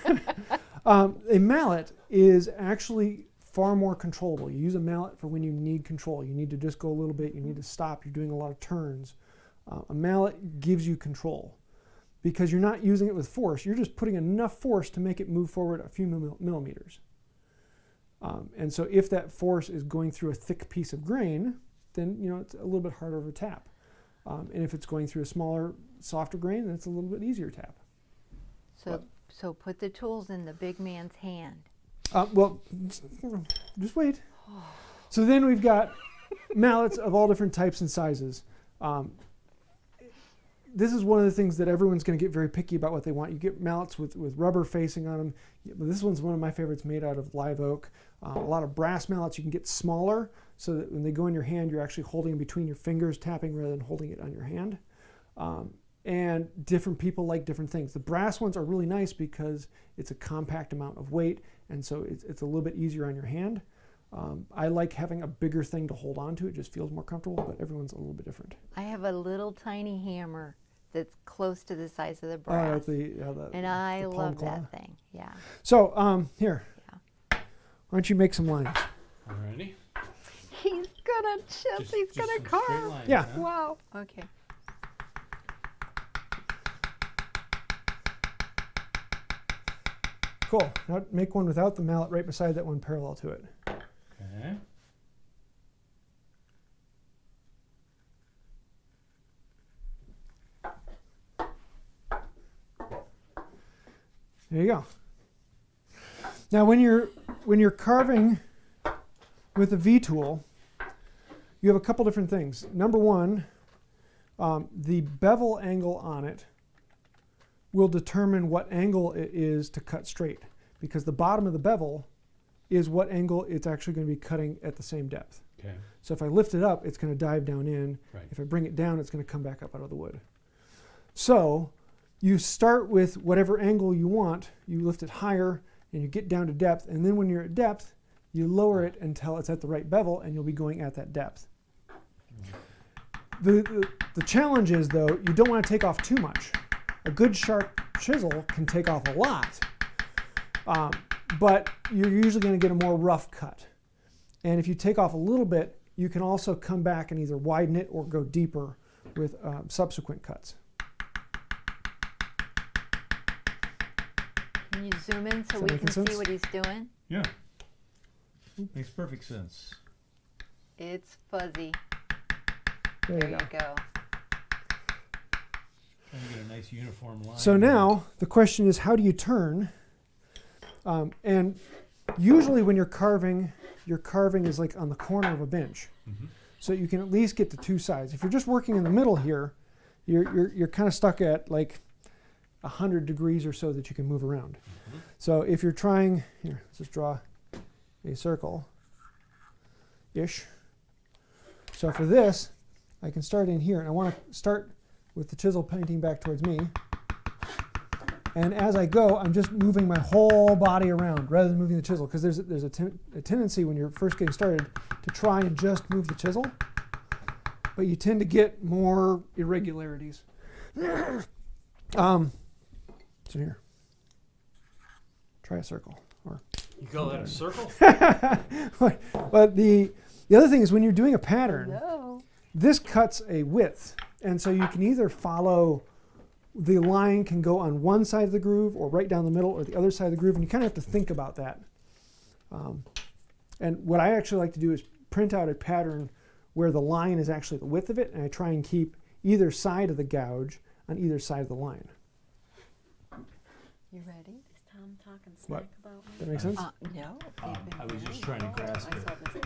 up. A mallet is actually far more controllable. You use a mallet for when you need control. You need to just go a little bit, you need to stop, you're doing a lot of turns. A mallet gives you control because you're not using it with force, you're just putting enough force to make it move forward a few millimeters. And so if that force is going through a thick piece of grain, then it's a little bit harder of a tap. And if it's going through a smaller, softer grain, then it's a little bit easier tap. So put the tools in the big man's hand. Well, just wait. So then we've got mallets of all different types and sizes. This is one of the things that everyone's going to get very picky about what they want. You get mallets with rubber facing on them. This one's one of my favorites, made out of live oak. A lot of brass mallets you can get smaller so that when they go in your hand, you're actually holding them between your fingers, tapping rather than holding it on your hand. And different people like different things. The brass ones are really nice because it's a compact amount of weight, and so it's a little bit easier on your hand. I like having a bigger thing to hold on to. It just feels more comfortable, but everyone's a little bit different. I have a little tiny hammer that's close to the size of the brass. And I love that thing. Yeah. So here, why don't you make some lines? Alrighty. He's gonna chip. He's gonna some straight carve. lines, Yeah. huh? Wow. Okay. Cool. Now make one without the mallet right beside that one parallel to it. Okay. There you go. Now when you're carving with a V-tool, you have a couple different things. Number one, the bevel angle on it will determine what angle it is to cut straight, because the bottom of the bevel is what angle it's actually going to be cutting at the same depth. Okay. So if I lift it up, it's going to dive down in. Right. If I bring it down, it's going to come back up out of the wood. So you start with whatever angle you want, you lift it higher, and you get down to depth, and then when you're at depth, you lower it until it's at the right bevel, and you'll be going at that depth. The challenge is, though, you don't want to take off too much. A good sharp chisel can take off a lot, but you're usually going to get a more rough cut. And if you take off a little bit, you can also come back and either widen it or go deeper with subsequent cuts. Can you zoom in so that we making can see sense? what he's doing? Yeah. Makes perfect sense. It's fuzzy. There There you you go. go. Trying to get a nice uniform line. So now the question is, how do you turn? And usually when you're carving, your carving is like on the corner of a bench. Mhm. So you can at least get to two sides. If you're just working in the middle here, you're kind of stuck at like 100 degrees or so that you can move around. Mhm. So if you're trying, here, let's just draw a circle-ish. So for this, I can start in here, and I want to start with the chisel pointing back towards me. And as I go, I'm just moving my whole body around rather than moving the chisel, because there's a tendency when you're first getting started to try and just move the chisel, but you tend to get more irregularities. So here, try a circle. Or You call that a circle? but the other thing is when you're doing a pattern, Hello. this cuts a width, and so you can either follow, the line can go on one side of the groove or right down the middle or the other side of the groove, and you kind of have to think about that. And what I actually like to do is print out a pattern where the line is actually the width of it, and I try and keep either side of the gouge on either side of the line. You ready? Is Tom talking smack What? about me? Does that make sense? No. I was just trying to grasp I it. saw this in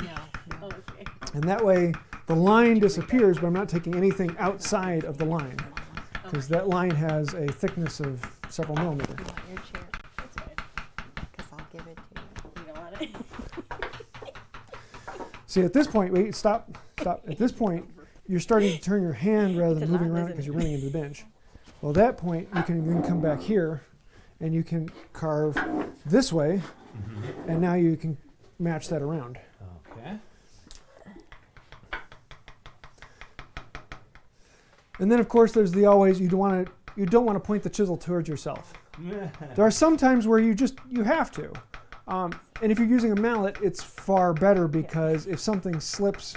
No. there. Okay. And that way the line disappears, but I'm not taking anything outside of the line, because that line has a thickness of several millimeters. You want your chair? That's fine. Because I'll give it to you. You don't want it? See, at this point, wait, stop. At this point, you're starting to turn your hand rather than It's a moving lot, around isn't because it? you're running into the bench. Well, at that point, you can then come back here, and you can carve this way, and now you can match that around. Okay. And then, of course, there's the always you don't want to point the chisel towards yourself. There are some times where you have to, and if you're using a mallet, it's far better because if something slips,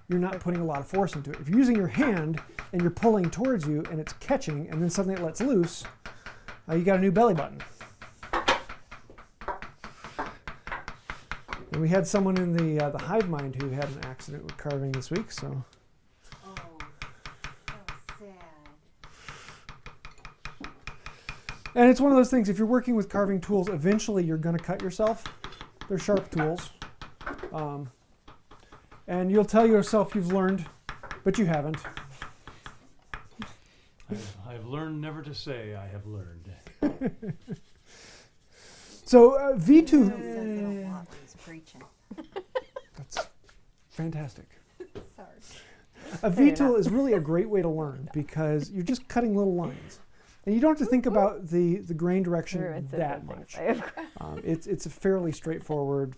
you're not putting a lot of force into it. If you're using your hand and you're pulling towards you and it's catching, and then suddenly it lets loose, you got a new belly button. And we had someone in the hive mind who had an accident with carving this week, so. Oh, sad. And it's one of those things, if you're working with carving tools, eventually you're going to cut yourself. They're sharp tools. And you'll tell yourself you've learned, but you haven't. I've learned never to say I have learned. So V2, Says it a lot when he's preaching. that's fantastic. Sorry. A V tool is really a great way to learn because you're just cutting little lines. And you don't have to think about the grain direction that much. It's a fairly straightforward.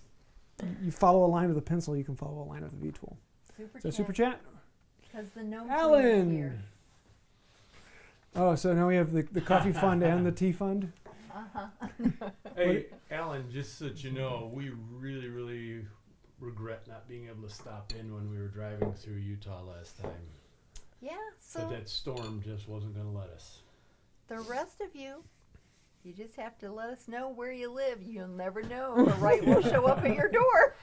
You follow a line with a pencil, you can follow a line with a V tool. So super chat? Because the gnome Alan! here. Oh, so now we have the coffee fund and the tea fund? Hey, Alan, just so that you know, we really, really regret not being able to stop in when we were driving through Utah last time. Yeah, But so that storm just wasn't going to let us. the rest of you just have to let us know where you live. You'll never know. Or Wright will show up at your door.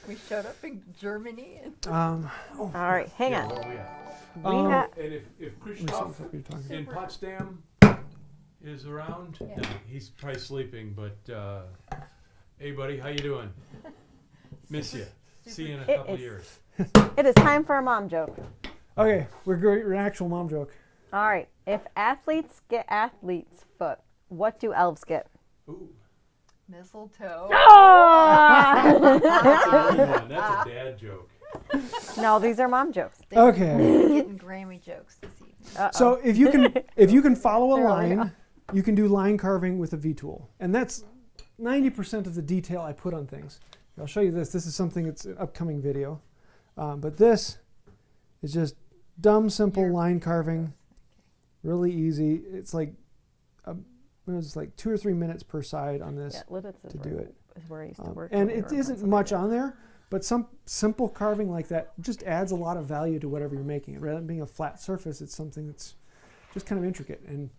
We showed up in Germany. And All right, hang Yeah, on. where we at? We have. And if Let me see Christoph what you're talking in Potsdam is around, Yeah. no, he's probably sleeping, but hey buddy, how you doing? Miss you. See you in a It couple is. years. It is time for a mom joke. Okay, we're an actual mom joke. All right. If athletes get athlete's foot, what do elves get? Ooh, Mistletoe. Oh! that's a good one. That's a dad joke. No, these are mom jokes. Okay. Getting Grammy jokes this evening. Uh-oh. So if you can follow a There we go. line, you can do line carving with a V tool, and that's 90% of the detail I put on things. I'll show you this. This is something that's an upcoming video, but this is just dumb, simple line carving, really easy. It's like it's like 2 or 3 minutes per side on this. Yeah, Lidditz is to do it. Is where I used to work. And when we it were in isn't much Pennsylvania. on there, but some simple carving like that just adds a lot of value to whatever you're making. Rather than being a flat surface, it's something that's just kind of intricate. And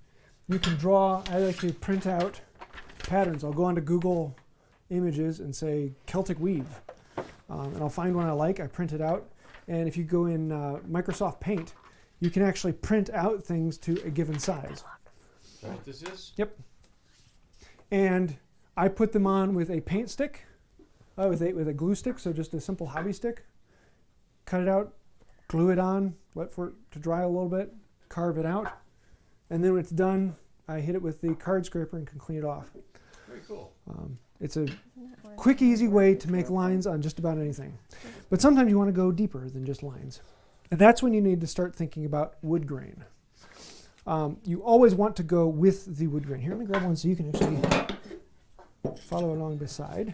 you can draw. I like to print out patterns. I'll go onto Google Images and say Celtic weave, and I'll find one I like. I print it out, and if you go in Microsoft Paint, you can actually print out things to a given size. Is that what this is? Yep. And I put them on with a paint stick, with a glue stick, so just a simple hobby stick. Cut it out, glue it on, wait for it to dry a little bit, carve it out, and then when it's done, I hit it with the card scraper and can clean it off. Very cool. It's a quick, easy way to make lines on just about anything. But sometimes you want to go deeper than just lines. And that's when you need to start thinking about wood grain. You always want to go with the wood grain. Here, let me grab one so you can actually follow along beside.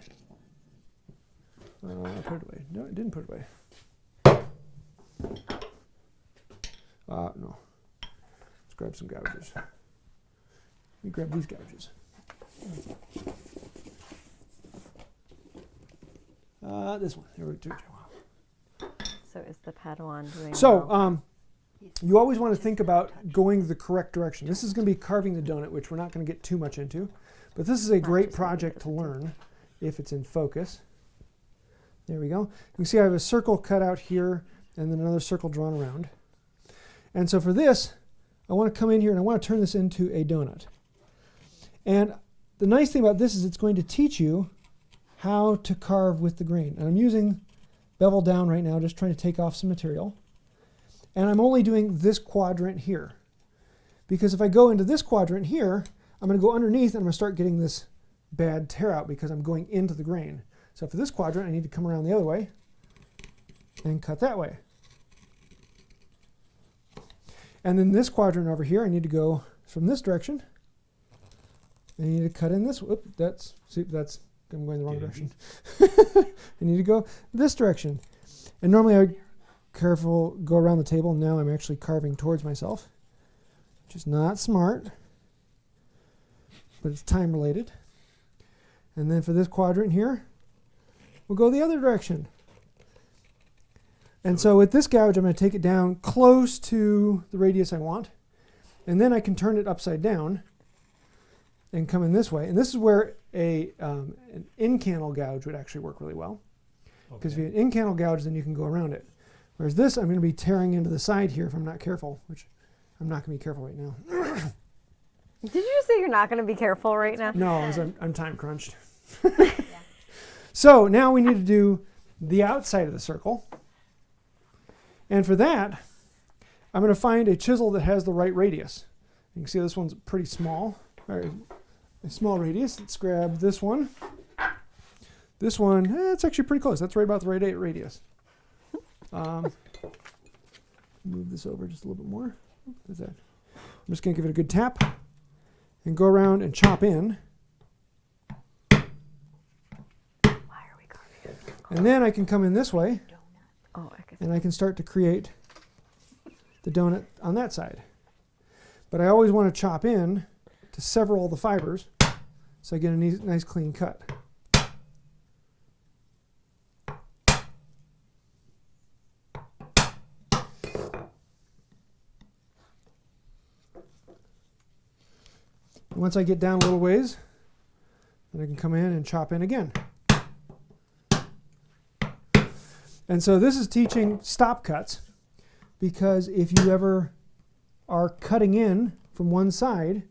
I put it away. No, it didn't put it away. No. Let's grab some gouges. Let me grab these gouges. This one. There we go. So is the Padawan doing So well? you always want to think about going the correct direction. This is going to be carving the donut, which we're not going to get too much into. But this is a great project to learn if it's in focus. There we go. You can see I have a circle cut out here and then another circle drawn around. And so for this, I want to come in here and I want to turn this into a donut. And the nice thing about this is it's going to teach you how to carve with the grain. And I'm using bevel down right now, just trying to take off some material. And I'm only doing this quadrant here. Because if I go into this quadrant here, I'm going to go underneath and I'm going to start getting this bad tear out because I'm going into the grain. So for this quadrant, I need to come around the other way and cut that way. And then this quadrant over here, I need to go from this direction. I need to cut in this. Whoop, I'm going the wrong direction. I need to go this direction. And normally I would go around the table. Now I'm actually carving towards myself, which is not smart, but it's time related. And then for this quadrant here, we'll go the other direction. And so with this gouge, I'm going to take it down close to the radius I want. And then I can turn it upside down and come in this way. And this is where an in-cannel gouge would actually work really well. Because if you have an in-cannel gouge, then you can go around it. Whereas this, I'm going to be tearing into the side here if I'm not careful, which I'm not going to be careful right now. Did you just say you're not going to be careful right now? No, I'm time crunched. So now we need to do the outside of the circle. And for that, I'm going to find a chisel that has the right radius. You can see this one's pretty small. Right, a small radius. Let's grab this one. This one, it's actually pretty close. That's right about the right radius. Move this over just a little bit more. What's that? I'm just going to give it a good tap and go around and chop in. Why are we carving? And then I can come in this way Oh, I guess. and I can start to create the donut on that side. But I always want to chop in to sever all the fibers so I get a nice clean cut. Once I get down a little ways, then I can come in and chop in again. And so this is teaching stop cuts, because if you ever are cutting in from one side,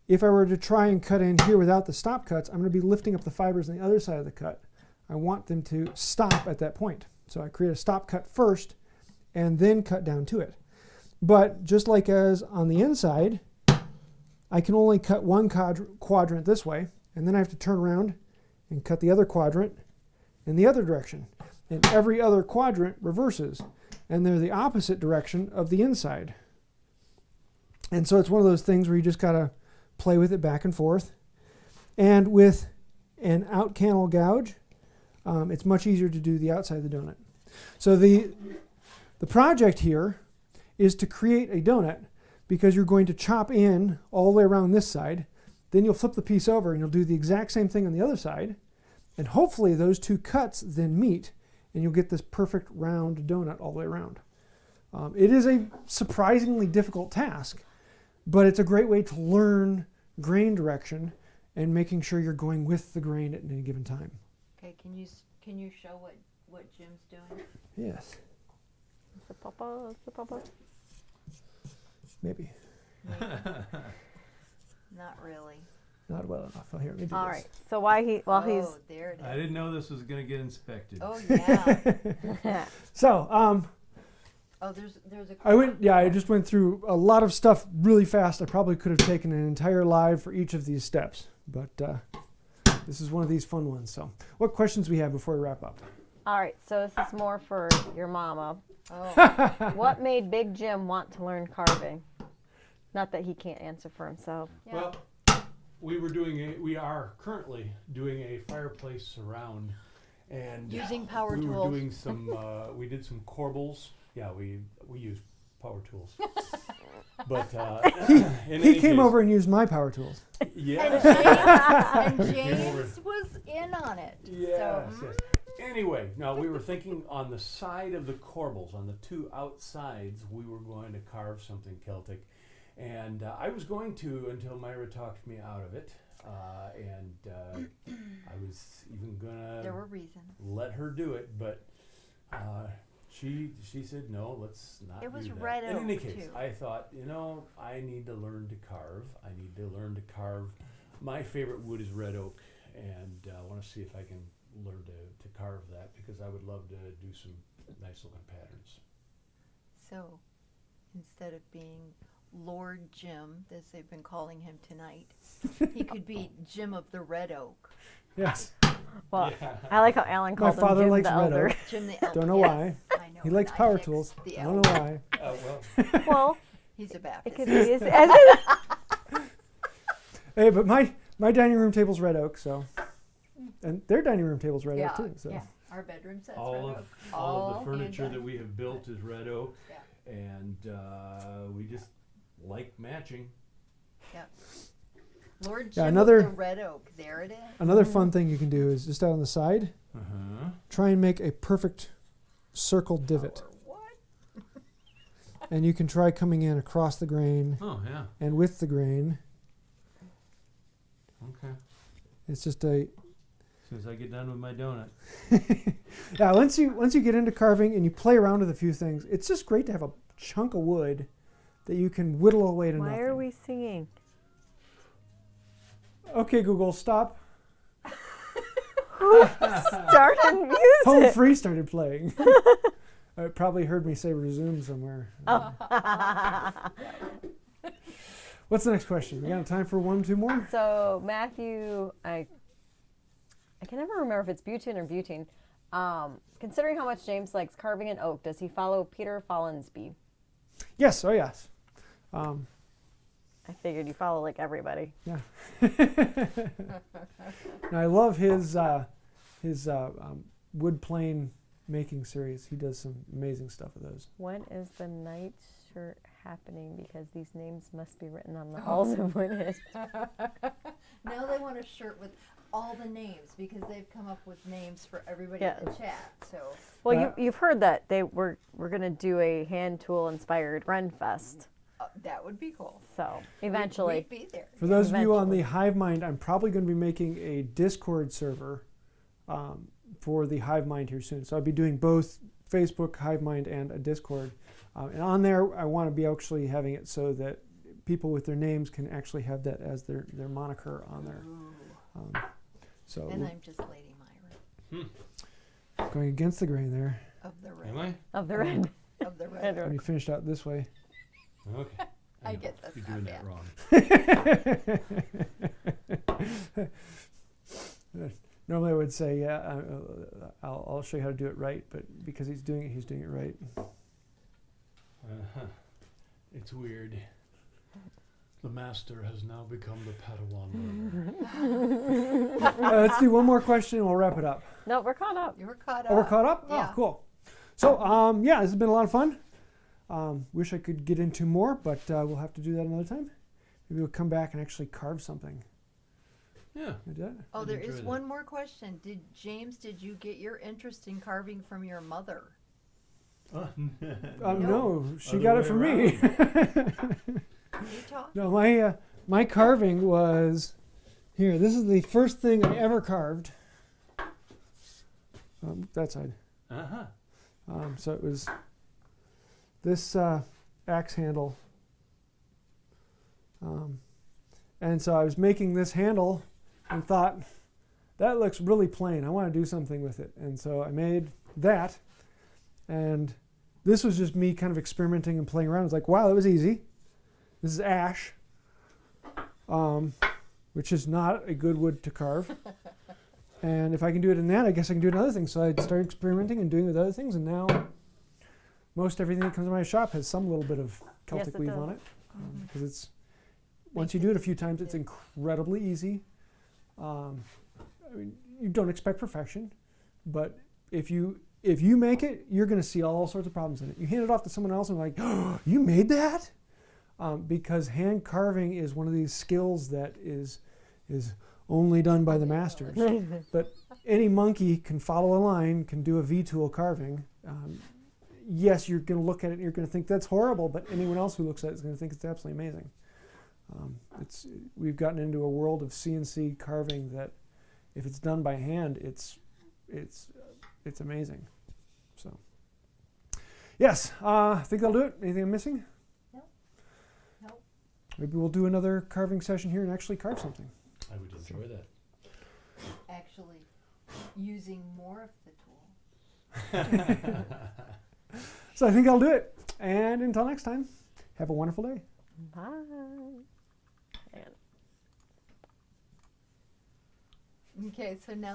if I were to try and cut in here without the stop cuts, I'm going to be lifting up the fibers on the other side of the cut. I want them to stop at that point. So I create a stop cut first and then cut down to it. But just like as on the inside, I can only cut one quadrant this way, and then I have to turn around and cut the other quadrant in the other direction. And every other quadrant reverses, and they're the opposite direction of the inside. And so it's one of those things where you just gotta play with it back and forth. And with an out canal gouge, it's much easier to do the outside of the donut. So the project here is to create a donut, because you're going to chop in all the way around this side, then you'll flip the piece over and you'll do the exact same thing on the other side, and hopefully those two cuts then meet and you'll get this perfect round donut all the way around. It is a surprisingly difficult task, but it's a great way to learn grain direction and making sure you're going with the grain at any given time. Okay, can you show what Jim's doing? Yes, It's the papa, it's the papa. maybe. Not really. Not well enough. Oh, here, let me do All this. right. So while Oh, there it is. I didn't know this was going to get inspected. Oh yeah. So, Oh, there's a. I just went through a lot of stuff really fast. I probably could have taken an entire live for each of these steps, but this is one of these fun ones. So, what questions we have before we wrap up? All right. So this is more for your mama. Oh, What made Big Jim want to learn carving? Not that he can't answer for himself. yeah. Well, we are currently doing a fireplace surround, and Using power we tools. were doing some. We did some corbels. Yeah, we use power tools. But He came over and used my power tools. Yeah. And Came over. James was in on it. Yes, So, yes. Anyway, now we were thinking on the side of the corbels, on the two outsides, we were going to carve something Celtic. And I was going to until Myra talked me out of it. And I was even going there to were reasons. let her do it, but she said, no, let's not It was do that. red In any oak, case, too. I thought, I need to learn to carve. I need to learn to carve. My favorite wood is red oak, and I want to see if I can learn to carve that, because I would love to do some nice looking patterns. So, instead of being Lord Jim, as they've been calling him tonight, he could be Jim of the Red Oak. Yes. Well, I like how Alan My called him father Jim likes the red Elder. oak. Jim the Elder. Don't know why. I know. He likes and I power mixed tools. the I don't know why. Well, Well, He's a it Baptist. could be. Hey, but my dining room table's red oak, so, and their dining room table's red oak too. So. Yeah. Our bedroom set's all red of oak. all of the hand furniture done. that we have built is red oak, Yeah. and we just like matching. Lord Yeah, Jim another- of the Red Oak. There it is. Another fun thing you can do is just out on the side, Uh-huh. try and make a perfect circle divot. Or what? And you can try coming in across the grain Oh yeah. and with the grain. Okay. It's just a As soon as I get done with my donut. yeah. Once you get into carving and you play around with a few things, it's just great to have a chunk of wood that you can whittle away to Why nothing. are we singing? Okay, Google, stop. Starting Home music. Free started playing. It probably heard me say resume somewhere. Oh. What's the next question? We got time for one, two more? So Matthew, I can never remember if it's Buntyn or Buntyn. Considering how much James likes carving in oak, does he follow Peter Follansbee? Yes. Oh, yes. I figured you follow like everybody. Yeah. Now, I love his wood plane making series. He does some amazing stuff with those. When is the night shirt happening? Because these names must be written on the halls of Woodhead. Now they want a shirt with all the names because they've come up with names for everybody Yeah. in the chat. So Well, you've heard that we're going to do a hand tool inspired Ren Fest. that would be cool. So eventually, We'd be there. For those of you on Eventually. the Hive Mind, I'm probably going to be making a Discord server for the Hive Mind here soon. So I'll be doing both Facebook, Hive Mind, and a Discord. And on there, I want to be actually having it so that people with their names can actually have that as their moniker on there. Ooh. So And I'm just Lady Myra. Going against the grain there. Of the red. Am I? Of the red. Of the red. When you finished out this way. Okay. I know. get that's You're not doing that bad. wrong. Normally I would say, yeah, I'll show you how to do it right, but because he's doing it right. Uh-huh. It's weird. The master has now become the Padawan learner. Let's do one more question and we'll wrap it up. No, we're caught up. You were caught up. Oh, we're caught up? Yeah. Oh, cool. So, yeah, this has been a lot of fun. Wish I could get into more, but we'll have to do that another time. Maybe we'll come back and actually carve something. Yeah. Can we do that? Oh, I'd there enjoy is that. one more question. Did you get your interest in carving from your mother? No, she Other got it way from me. You talk. No, my carving was here. This is the first thing I ever carved. That side. Uh-huh. So it was this axe handle. And so I was making this handle and thought, that looks really plain. I want to do something with it. And so I made that. And this was just me kind of experimenting and playing around. I was like, wow, that was easy. This is ash, which is not a good wood to carve. And if I can do it in that, I guess I can do it in other things. So I started experimenting and doing it with other things. And now most everything that comes in my shop has some little bit of Celtic it weave does. on it. Because it's, once you do it a few times, it's incredibly easy. I mean, you don't expect perfection, but if you make it, you're going to see all sorts of problems in it. You hand it off to someone else and like, oh, you made that? Because hand carving is one of these skills that is only done by the masters. But any monkey can follow a line, can do a V-tool carving. Yes, you're going to look at it and you're going to think that's horrible, but anyone else who looks at it is going to think it's absolutely amazing. We've gotten into a world of CNC carving that, if it's done by hand, it's amazing. So, yes, I think that'll do it. Anything I'm missing? No. Maybe we'll do another carving session here and actually carve something. I would enjoy that. Actually, using more of the tool. So I think I'll do it. And until next time, have a wonderful day. Bye. Okay, so now